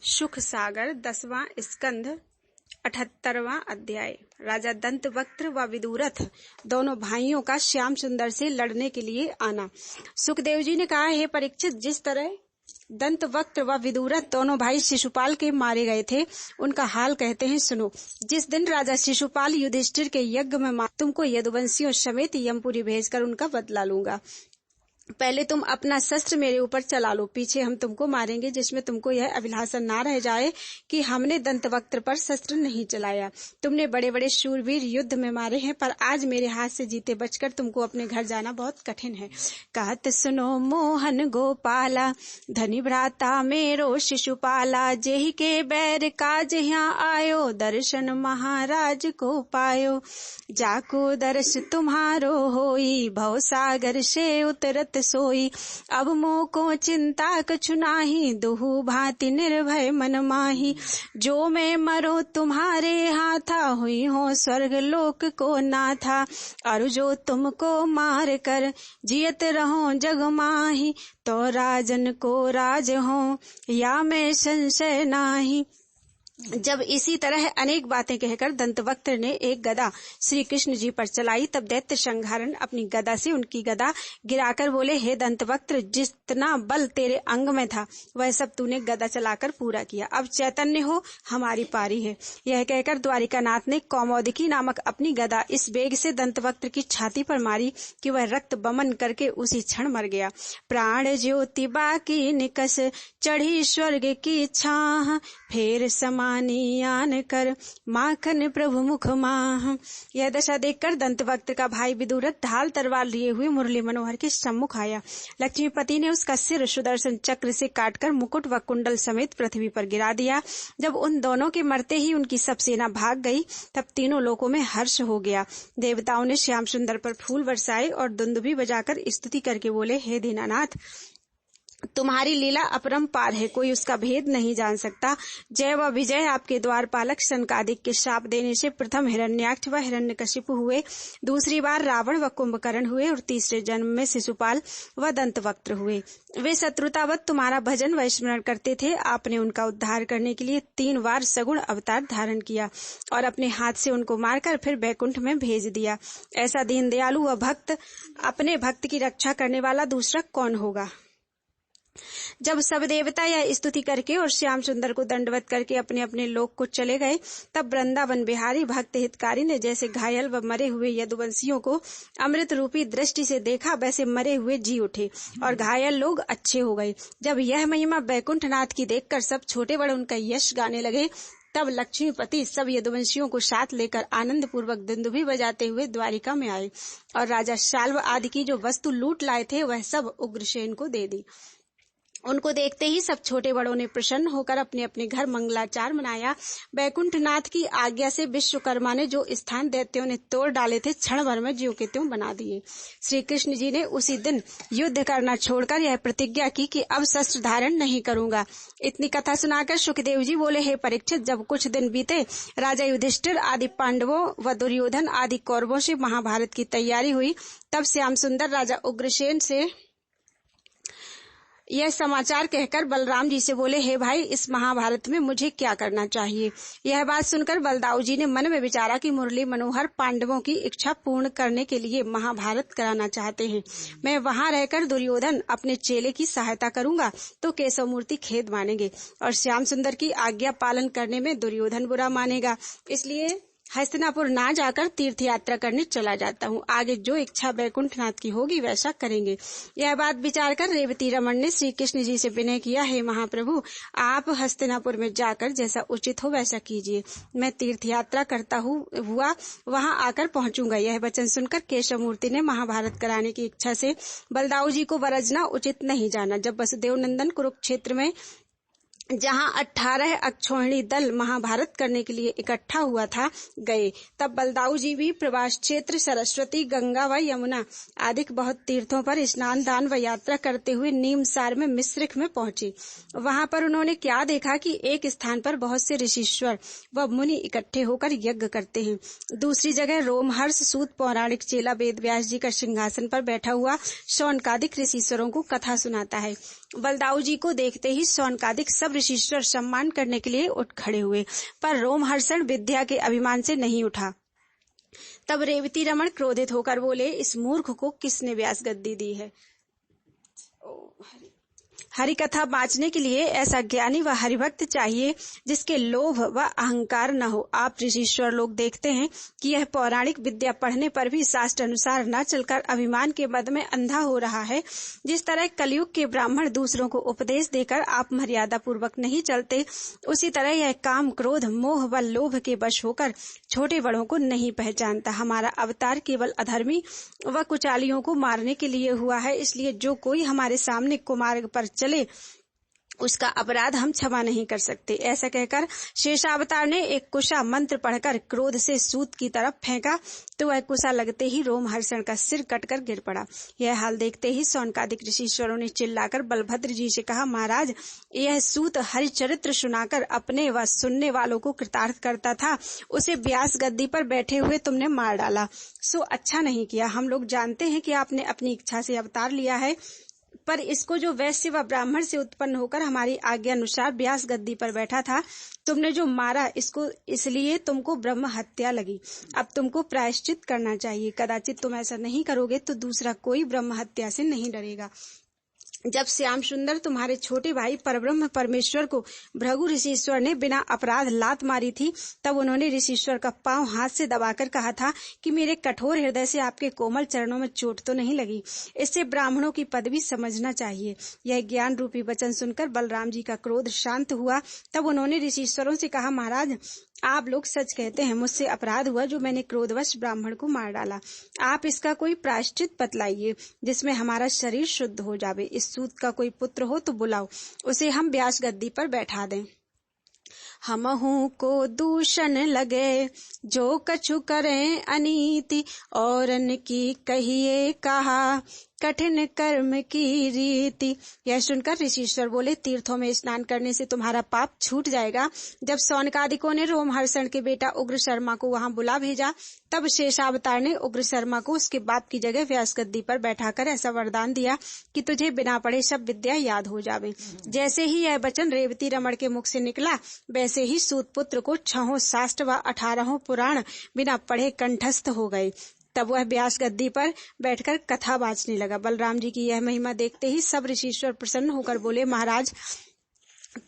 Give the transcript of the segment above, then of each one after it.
सुख सागर 10वां स्कंध 78वां अध्याय। राजा दंतवक्त्र व विदुरथ दोनों भाइयों का श्याम सुंदर से लड़ने के लिए आना। सुखदेव जी ने कहा, हे परीक्षित, जिस तरह दंतवक्त्र व विदुरथ दोनों भाई शिशुपाल के मारे गए थे, उनका हाल कहते हैं, सुनो। जिस दिन राजा शिशुपाल युधिष्ठिर के यज्ञ में तुमको यदुवंशियों समेत यमपुरी भेजकर उनका बदला लूंगा। पहले तुम अपना शस्त्र मेरे ऊपर चला लो, पीछे हम तुमको मारेंगे, जिसमें तुमको यह अभिलाषा ना रह जाए कि हमने दंतवक्त्र पर शस्त्र नहीं चलाया। तुमने बड़े बड़े शूरवीर युद्ध में मारे हैं, पर आज मेरे हाथ से जीते बचकर तुमको अपने घर जाना बहुत कठिन है। कहत सुनो मोहन गोपाला, धनी भ्राता मेरो शिशुपाला, जेहि के बैर काज यहाँ आयो, दर्शन महाराज को पायो। जाको दर्श तुम्हारो होई, भव सागर से उतरत सोई। अब मोको चिंता कछु नाही, दुहु भांति निर्भय मन माही। जो मैं मरो तुम्हारे हाथा, हुई हो स्वर्ग लोक को नाथा। और जो तुमको मार कर जियत रहो जग माही, तो राजन को राज हो या मैं संशय नाही। जब इसी तरह अनेक बातें कहकर दंतवक्त्र ने एक गदा श्री कृष्ण जी पर चलाई, तब दैत्य संघारण अपनी गदा से उनकी गदा गिराकर बोले, हे दंतवक्त्र, जितना बल तेरे अंग में था वह सब तूने गदा चलाकर पूरा किया। अब चैतन्य हो, हमारी पारी है। यह कहकर द्वारिकानाथ ने कौमोदकी नामक अपनी गदा इस वेग से दंतवक्त्र की छाती पर मारी कि वह रक्त बमन करके उसी क्षण मर गया। प्राण ज्योति बाकी निकस, चढ़ी स्वर्ग की छाह, फेर आन कर माखन प्रभु मुख माह। यह दशा देखकर दंतवक्त्र का भाई विदुरथ ढाल तलवार लिए हुए मुरली मनोहर के सम्मुख आया। लक्ष्मीपति ने उसका सिर सुदर्शन चक्र से काटकर मुकुट व कुंडल समेत पृथ्वी पर गिरा दिया। जब उन दोनों के मरते ही उनकी सब सेना भाग गई, तब तीनों लोकों में हर्ष हो गया। देवताओं ने श्याम सुंदर पर फूल बरसाए और दुंदुभी बजाकर स्तुति करके बोले, हे दीनानाथ, तुम्हारी लीला अपरंपार है, कोई उसका भेद नहीं जान सकता। जय व विजय आपके द्वारपालक शनकादिक के शाप देने से प्रथम हिरण्याक्ष व हिरण्यकशिपु हुए, दूसरी बार रावण व कुंभकर्ण हुए और तीसरे जन्म में शिशुपाल व दंतवक्त्र हुए। वे शत्रुतावत तुम्हारा भजन व स्मरण करते थे। आपने उनका उद्धार करने के लिए 3 बार सगुण अवतार धारण किया और अपने हाथ से उनको मारकर फिर बैकुंठ में भेज दिया। ऐसा दीन दयालु व भक्त, अपने भक्त की रक्षा करने वाला दूसरा कौन होगा। जब सब देवता यह स्तुति करके और श्याम सुंदर को दंडवत करके अपने अपने लोक को चले गए, तब वृंदावन बिहारी भक्त हितकारी ने जैसे घायल व मरे हुए यदुवंशियों को अमृत रूपी दृष्टि से देखा, वैसे मरे हुए जी उठे और घायल लोग अच्छे हो गए। जब यह महिमा बैकुंठनाथ की देखकर सब छोटे बड़े उनका यश गाने लगे, तब लक्ष्मीपति सब यदुवंशियों को साथ लेकर आनंद पूर्वक दुंदुभी बजाते हुए द्वारिका में आए और राजा शाल्व आदि की जो वस्तु लूट लाए थे वह सब उग्रसेन को दे दी। उनको देखते ही सब छोटे बड़ों ने प्रसन्न होकर अपने अपने घर मंगलाचार मनाया। बैकुंठनाथ की आज्ञा से विश्वकर्मा ने जो स्थान दैत्यों ने तोड़ डाले थे, क्षण भर में ज्यों के त्यों बना दिए। श्री कृष्ण जी ने उसी दिन युद्ध करना छोड़कर यह प्रतिज्ञा की कि अब शस्त्र धारण नहीं करूंगा। इतनी कथा सुनाकर सुखदेव जी बोले, हे परीक्षित, जब कुछ दिन बीते, राजा युधिष्ठिर आदि पांडवों व दुर्योधन आदि कौरवों से महाभारत की तैयारी हुई, तब श्याम सुंदर राजा उग्रसेन से यह समाचार कहकर बलराम जी से बोले, हे भाई, इस महाभारत में मुझे क्या करना चाहिए। यह बात सुनकर बलदाऊ जी ने मन में विचारा कि मुरली मनोहर पांडवों की इच्छा पूर्ण करने के लिए महाभारत कराना चाहते हैं। मैं वहां रहकर दुर्योधन अपने चेले की सहायता करूंगा तो केशव मूर्ति खेद मानेंगे और श्याम सुंदर की आज्ञा पालन करने में दुर्योधन बुरा मानेगा। इसलिए हस्तिनापुर ना जाकर तीर्थ यात्रा करने चला जाता हूँ। आगे जो इच्छा बैकुंठनाथ की होगी वैसा करेंगे। यह बात विचार कर रेवती रमन ने श्री कृष्ण जी से विनय किया, हे महाप्रभु, आप हस्तिनापुर में जाकर जैसा उचित हो वैसा कीजिए। मैं तीर्थ यात्रा करता हुआ वहां आकर पहुंचूंगा। यह वचन सुनकर केशव मूर्ति ने महाभारत कराने की इच्छा से बलदाऊ जी को वरजना उचित नहीं जाना। जब वसुदेव नंदन कुरुक्षेत्र में जहां 18 अक्षौहिणी दल महाभारत करने के लिए इकट्ठा हुआ था गए, तब बलदाऊ जी भी प्रवास क्षेत्र सरस्वती, गंगा व यमुना आदि बहुत तीर्थों पर स्नान दान व यात्रा करते हुए नीमसार में मिश्रिख में पहुंचे। वहां पर उन्होंने क्या देखा कि एक स्थान पर बहुत से ऋषिश्वर व मुनि इकट्ठे होकर यज्ञ करते हैं। दूसरी जगह रोमहर्ष सूत पौराणिक चेला वेद व्यास जी का सिंहासन पर बैठा हुआ शौनकादिक ऋषिश्वरों को कथा सुनाता है। बलदाऊ जी को देखते ही शौनकादिक सब ऋषीश्वर सम्मान करने के लिए उठ खड़े हुए, पर रोमहर्षण विद्या के अभिमान से नहीं उठा। तब रेवती रमण क्रोधित होकर बोले, इस मूर्ख को किसने व्यास गद्दी दी है? हरि कथा बाँचने के लिए ऐसा ज्ञानी व हरिभक्त चाहिए जिसके लोभ व अहंकार न हो। आप ऋषीश्वर लोग देखते हैं कि यह पौराणिक विद्या पढ़ने पर भी शास्त्र अनुसार न चलकर अभिमान के मद में अंधा हो रहा है। जिस तरह कलयुग के ब्राह्मण दूसरों को उपदेश देकर आप मर्यादा पूर्वक नहीं चलते, उसी तरह यह काम, क्रोध, मोह व लोभ के वश होकर छोटे बड़ों को नहीं पहचानता। हमारा अवतार केवल अधर्मी व कुचालियों को मारने के लिए हुआ है, इसलिए जो कोई हमारे सामने कुमार्ग पर चले उसका अपराध हम क्षमा नहीं कर सकते। ऐसा कहकर शेषावतार ने एक कुशा मंत्र पढ़कर क्रोध से सूत की तरफ फेंका तो वह कुशा लगते ही रोमहर्षण का सिर कटकर गिर पड़ा। यह हाल देखते ही शौनकादिक ऋषीश्वरों ने चिल्लाकर बलभद्र जी से कहा, महाराज, यह सूत हरिचरित्र सुनाकर अपने व सुनने वालों को कृतार्थ करता था, उसे व्यास गद्दी पर बैठे हुए तुमने मार डाला। सो अच्छा नहीं किया। हम लोग जानते हैं कि आपने अपनी इच्छा से अवतार लिया है, पर इसको जो वैश्य व ब्राह्मण से उत्पन्न होकर हमारी आज्ञा अनुसार व्यास गद्दी पर बैठा था, तुमने जो मारा इसको इसलिए तुमको ब्रह्म हत्या लगी। अब तुमको प्रायश्चित करना चाहिए। कदाचित तुम ऐसा नहीं करोगे तो दूसरा कोई ब्रह्म हत्या से नहीं डरेगा। जब श्याम सुंदर तुम्हारे छोटे भाई परब्रह्म परमेश्वर को भृगु ऋषीश्वर ने बिना अपराध लात मारी थी, तब उन्होंने ऋषीश्वर का पांव हाथ से दबाकर कहा था कि मेरे कठोर हृदय से आपके कोमल चरणों में चोट तो नहीं लगी। इससे ब्राह्मणों की पदवी समझना चाहिए। यह ज्ञान रूपी वचन सुनकर बलराम जी का क्रोध शांत हुआ। तब उन्होंने ऋषीश्वरों से कहा, महाराज, आप लोग सच कहते हैं, मुझसे अपराध हुआ जो मैंने क्रोधवश ब्राह्मण को मार डाला। आप इसका कोई प्रायश्चित बतलाइए जिसमें हमारा शरीर शुद्ध हो जावे। इस सूत का कोई पुत्र हो तो बुलाओ, उसे हम व्यास गद्दी पर बैठा दें। हमहू को दूषण लगे जो कछु करें अनीति, औरन की कहिए कहा कठिन कर्म की रीति। यह सुनकर ऋषीश्वर बोले, तीर्थों में स्नान करने से तुम्हारा पाप छूट जाएगा। जब शौनकादिकों ने रोमहर्षण के बेटा उग्र शर्मा को वहां बुला भेजा, तब शेषावतार ने उग्र शर्मा को उसके बाप की जगह व्यास गद्दी पर बैठाकर ऐसा वरदान दिया कि तुझे बिना पढ़े सब विद्या याद हो जावे। जैसे ही यह वचन रेवती रमण के मुख से निकला, वैसे ही सूत पुत्र को 6 शास्त्र व 18 पुराण बिना पढ़े कंठस्थ हो गए। तब वह व्यास गद्दी पर बैठकर कथा बाँचने लगा। बलराम जी की यह महिमा देखते ही सब ऋषीश्वर प्रसन्न होकर बोले, महाराज,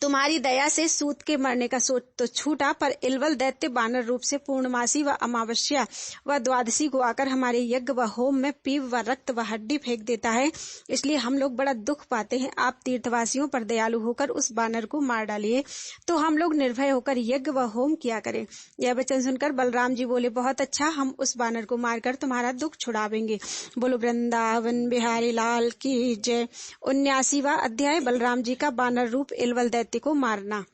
तुम्हारी दया से सूत के मरने का सोच तो छूटा, पर इलवल दैत्य बानर रूप से पूर्णमासी व अमावस्या व द्वादशी को आकर हमारे यज्ञ व होम में पीप व रक्त व हड्डी फेंक देता है, इसलिए हम लोग बड़ा दुख पाते हैं। आप तीर्थवासियों पर दयालु होकर उस बानर को मार डालिए तो हम लोग निर्भय होकर यज्ञ व होम किया करें। यह वचन सुनकर बलराम जी बोले, बहुत अच्छा, हम उस बानर को मारकर तुम्हारा दुख छुड़ावेंगे। बोलो वृंदावन बिहारी लाल की जय। 79वां अध्याय, बलराम जी का बानर रूप इलवल दैत्य को मारना।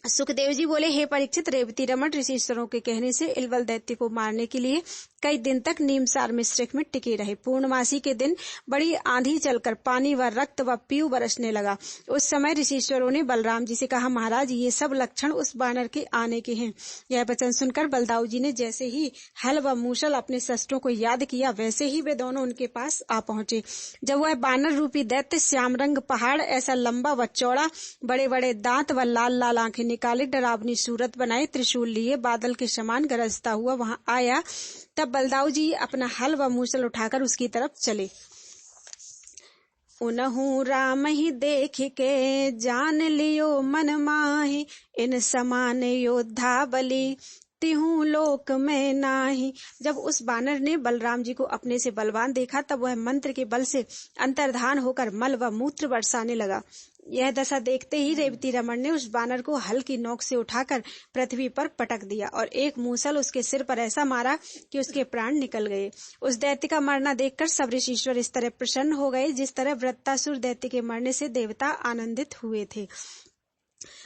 सुखदेव जी बोले, हे परीक्षित, रेवती रमण ऋषीश्वरों के कहने से इलवल दैत्य को मारने के लिए कई दिन तक नीमसार मिश्रिक में टिके रहे। पूर्णमासी के दिन बड़ी आंधी चलकर पानी व रक्त व पीऊ बरसने लगा। उस समय ऋषीश्वरों ने बलराम जी से कहा, महाराज, ये सब लक्षण उस बानर के आने के हैं। यह वचन सुनकर बलदाऊ जी ने जैसे ही हल व मूसल अपने शस्त्रों को याद किया, वैसे ही वे दोनों उनके पास आ पहुंचे। जब वह बानर रूपी दैत्य श्याम रंग पहाड़ ऐसा लंबा व चौड़ा, बड़े बड़े दांत व लाल लाल आंखें निकाले, डरावनी सूरत बनाए, त्रिशूल लिए, बादल के समान गरजता हुआ वहां आया, तब बलदाऊ जी अपना हल व मूसल उठाकर उसकी तरफ चले। उनहु राम ही देख के जान लियो मन माहि, इन समान योद्धा बलि तिहु लोक में नाही। जब उस बानर ने बलराम जी को अपने से बलवान देखा, तब वह मंत्र के बल से अंतर्धान होकर मल व मूत्र बरसाने लगा। यह दशा देखते ही रेवती रमण ने उस बानर को हल की नोक से उठाकर पृथ्वी पर पटक दिया और एक मूसल उसके सिर पर ऐसा मारा कि उसके प्राण निकल गए। उस दैत्य का मरना देखकर सब ऋषीश्वर इस तरह प्रसन्न हो गए जिस तरह वृत्तासुर दैत्य के मरने से देवता आनंदित हुए थे।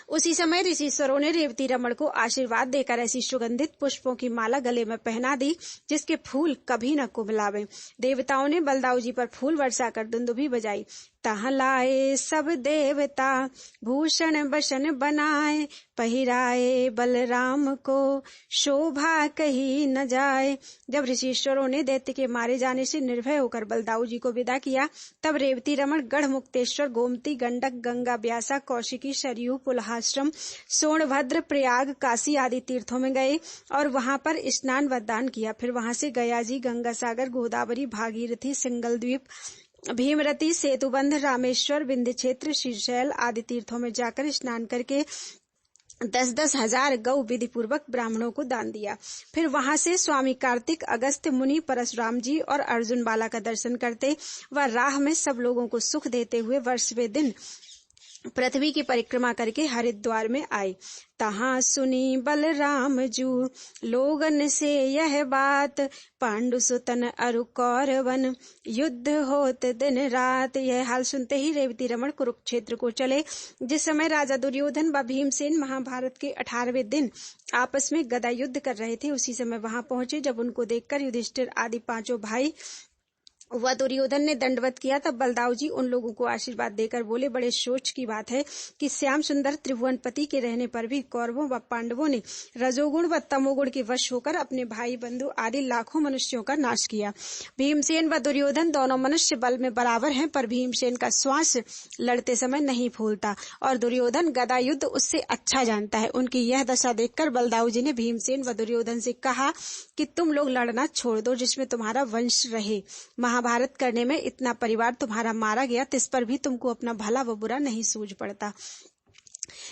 उसी समय ऋषीश्वरों ने रेवती रमण को आशीर्वाद देकर ऐसी सुगंधित पुष्पों की माला गले में पहना दी जिसके फूल कभी न कुमलावे। देवताओं ने बलदाऊ जी पर फूल वर्षाकर दुंदुभी बजाई। तहाँ लाए सब देवता, भूषण बसन बनाए, पहिराए बलराम को, शोभा कही न जाए। जब ऋषिश्वरों ने दैत्य के मारे जाने से निर्भय होकर बलदाऊ जी को विदा किया, तब रेवती रमण गढ़ मुक्तेश्वर, गोमती, गंडक, गंगा, ब्यासा, कौशिकी, सरयू, पुलहाश्रम, सोनभद्र, प्रयाग, काशी आदि तीर्थों में गए और वहां पर स्नान व दान किया। फिर वहां से गया जी, गंगा सागर, गोदावरी, भागीरथी, सिंगल द्वीप, भीमरती, सेतुबंध, रामेश्वर, विंध्य क्षेत्र, श्रीशैल आदि तीर्थों में जाकर स्नान करके 10-10 हजार गौ विधि पूर्वक ब्राह्मणों को दान दिया। फिर वहां से स्वामी कार्तिक, अगस्त्य मुनि, परशुराम जी और अर्जुन बाला का दर्शन करते व राह में सब लोगों को सुख देते हुए वर्षवें दिन पृथ्वी की परिक्रमा करके हरिद्वार में आए। तहाँ सुनी बलराम जू, लोगन से यह बात, पांडु सुतन अरु कौरवन, युद्ध होत दिन रात। यह हाल सुनते ही रेवती रमण कुरुक्षेत्र को चले। जिस समय राजा दुर्योधन व भीमसेन महाभारत के 18वें दिन आपस में गदा युद्ध कर रहे थे, उसी समय वहां पहुंचे। जब उनको देखकर युधिष्ठिर आदि 5 भाई वह दुर्योधन ने दंडवत किया, तब बलदाऊ जी उन लोगों को आशीर्वाद देकर बोले, बड़े सोच की बात है कि श्याम सुंदर त्रिभुवनपति के रहने पर भी कौरवों व पांडवों ने रजोगुण व तमोगुण के वश होकर अपने भाई बंधु आदि लाखों मनुष्यों का नाश किया। भीमसेन व दुर्योधन दोनों मनुष्य बल में बराबर हैं, पर भीमसेन का श्वास लड़ते समय नहीं फूलता और दुर्योधन गदा युद्ध उससे अच्छा जानता है। उनकी यह दशा देखकर बलदाऊ जी ने भीमसेन व दुर्योधन से कहा कि तुम लोग लड़ना छोड़ दो, जिसमें तुम्हारा वंश रहे। महाभारत करने में इतना परिवार तुम्हारा मारा गया, तिस पर भी तुमको अपना भला व बुरा नहीं सूझ पड़ता।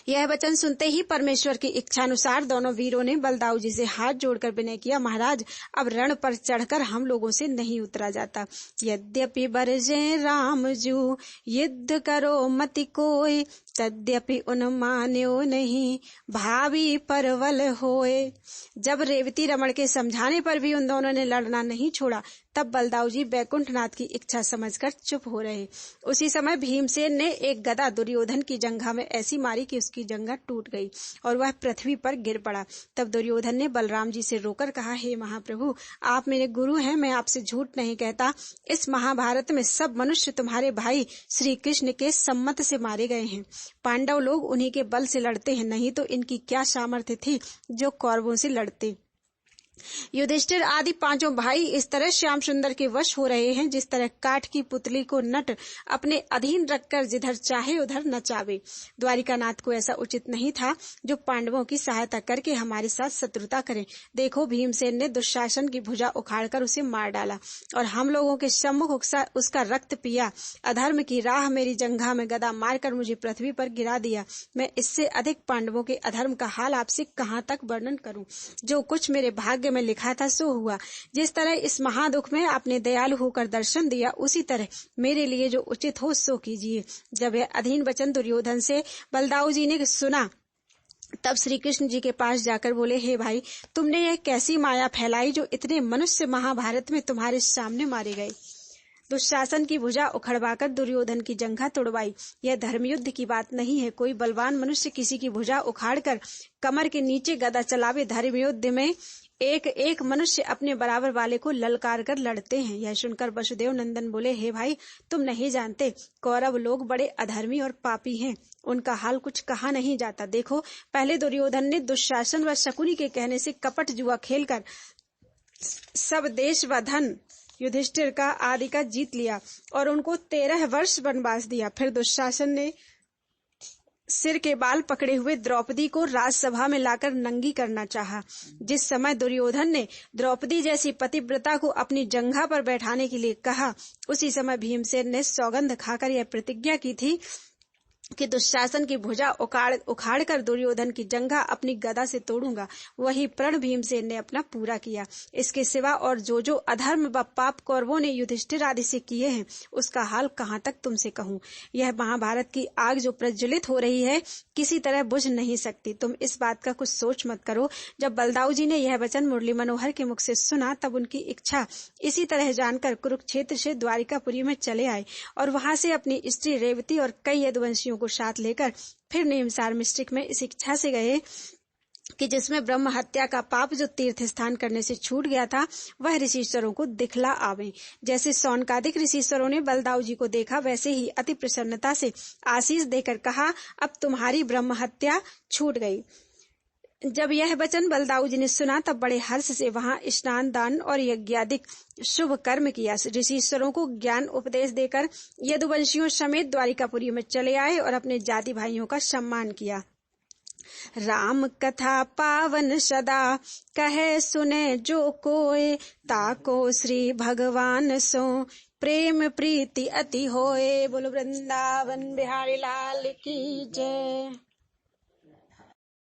यह वचन सुनते ही परमेश्वर की इच्छानुसार दोनों वीरों ने बलदाऊ जी से हाथ जोड़कर विनय किया, महाराज अब रण पर चढ़कर हम लोगों से नहीं उतरा जाता। यद्यपि बरजे राम जू, युद्ध करो मति कोय, तद्यपि उन मान्यो नहीं, भावी परवल होए। जब रेवती रमण के समझाने पर भी उन दोनों ने लड़ना नहीं छोड़ा, तब बलदाऊ जी बैकुंठनाथ की इच्छा समझकर चुप हो रहे। उसी समय भीमसेन ने एक गदा दुर्योधन की जंघा में ऐसी मारी कि उसकी जंघा टूट गई और वह पृथ्वी पर गिर पड़ा। तब दुर्योधन ने बलराम जी से रोकर कहा, हे महाप्रभु, आप मेरे गुरु हैं, मैं आपसे झूठ नहीं कहता। इस महाभारत में सब मनुष्य तुम्हारे भाई श्री कृष्ण के सम्मत से मारे गए हैं। पांडव लोग उन्हीं के बल से लड़ते हैं, नहीं तो इनकी क्या सामर्थ्य थी जो कौरवों से लड़ते। युधिष्ठिर आदि 5 भाई इस तरह श्याम सुंदर के वश हो रहे हैं, जिस तरह काठ की पुतली को नट अपने अधीन रखकर जिधर चाहे उधर नचावे। द्वारिकानाथ को ऐसा उचित नहीं था जो पांडवों की सहायता करके हमारे साथ शत्रुता करें। देखो, भीमसेन ने दुशासन की भुजा उखाड़कर उसे मार डाला और हम लोगों के सम्मुख उसका रक्त पिया। अधर्म की राह मेरी जंघा में गदा मारकर मुझे पृथ्वी पर गिरा दिया। मैं इससे अधिक पांडवों के अधर्म का हाल आपसे कहाँ तक वर्णन करूं। जो कुछ मेरे भाग्य में लिखा था सो हुआ। जिस तरह इस महादुख में आपने दयालु होकर दर्शन दिया, उसी तरह मेरे लिए जो उचित हो सो कीजिए। जब यह अधीन वचन दुर्योधन से बलदाऊ जी ने सुना, तब श्री कृष्ण जी के पास जाकर बोले, हे भाई, तुमने यह कैसी माया फैलाई जो इतने मनुष्य महाभारत में तुम्हारे सामने मारे गए। दुशासन की भुजा उखड़वाकर दुर्योधन की जंघा तोड़वाई। यह धर्मयुद्ध की बात नहीं है। कोई बलवान मनुष्य किसी की भुजा उखाड़कर कमर के नीचे गदा चलावे। धर्मयुद्ध में एक एक मनुष्य अपने बराबर वाले को ललकार कर लड़ते हैं। यह सुनकर वसुदेव नंदन बोले, हे भाई, तुम नहीं जानते, कौरव लोग बड़े अधर्मी और पापी हैं। उनका हाल कुछ कहा नहीं जाता। देखो, पहले दुर्योधन ने दुशासन व शकुनी के कहने से कपट जुआ खेलकर सब देश व धन युधिष्ठिर का आदि का जीत लिया और उनको 13 वर्ष वनवास दिया। फिर दुशासन ने सिर के बाल पकड़े हुए द्रौपदी को राजसभा में लाकर नंगी करना चाहा। जिस समय दुर्योधन ने द्रौपदी जैसी पतिव्रता को अपनी जंघा पर बैठाने के लिए कहा, उसी समय भीमसेन ने सौगंध खाकर यह प्रतिज्ञा की थी कि दुशासन की भुजा उखाड़ कर दुर्योधन की जंघा अपनी गदा से तोड़ूंगा। वही प्रण भीमसेन ने अपना पूरा किया। इसके सिवा और जो अधर्म व पाप कौरवों ने युधिष्ठिर आदि से किए हैं, उसका हाल कहाँ तक तुमसे कहूँ। यह महाभारत की आग जो प्रज्वलित हो रही है, किसी तरह बुझ नहीं सकती। तुम इस बात का कुछ सोच मत करो। जब बलदाऊ जी ने यह वचन मुरली मनोहर के मुख से सुना, तब उनकी इच्छा इसी तरह जानकर कुरुक्षेत्र से द्वारिकापुरी में चले आए और वहां से अपनी स्त्री रेवती और कई यदुवंशियों को साथ लेकर फिर नेमसार मिस्टिक में इस इच्छा से गए कि जिसमें ब्रह्म हत्या का पाप जो तीर्थ स्थान करने से छूट गया था वह ऋषिश्वरों को दिखला आवे। जैसे सौनकादिक ऋषिश्वरों ने बलदाऊ जी को देखा, वैसे ही अति प्रसन्नता से आशीष देकर कहा, अब तुम्हारी ब्रह्म हत्या छूट गई। जब यह वचन बलदाऊ जी ने सुना तब बड़े हर्ष से वहां स्नान, दान और यज्ञादिक शुभ कर्म किया। ऋषिश्वरों को ज्ञान उपदेश देकर यदुवंशियों समेत द्वारिकापुरी में चले आए और अपने जाति भाइयों का सम्मान किया। राम कथा पावन सदा कहे सुने जो कोय, ताको श्री भगवान सो प्रेम प्रीति अति होए। बोलो वृंदावन बिहारी लाल की जय।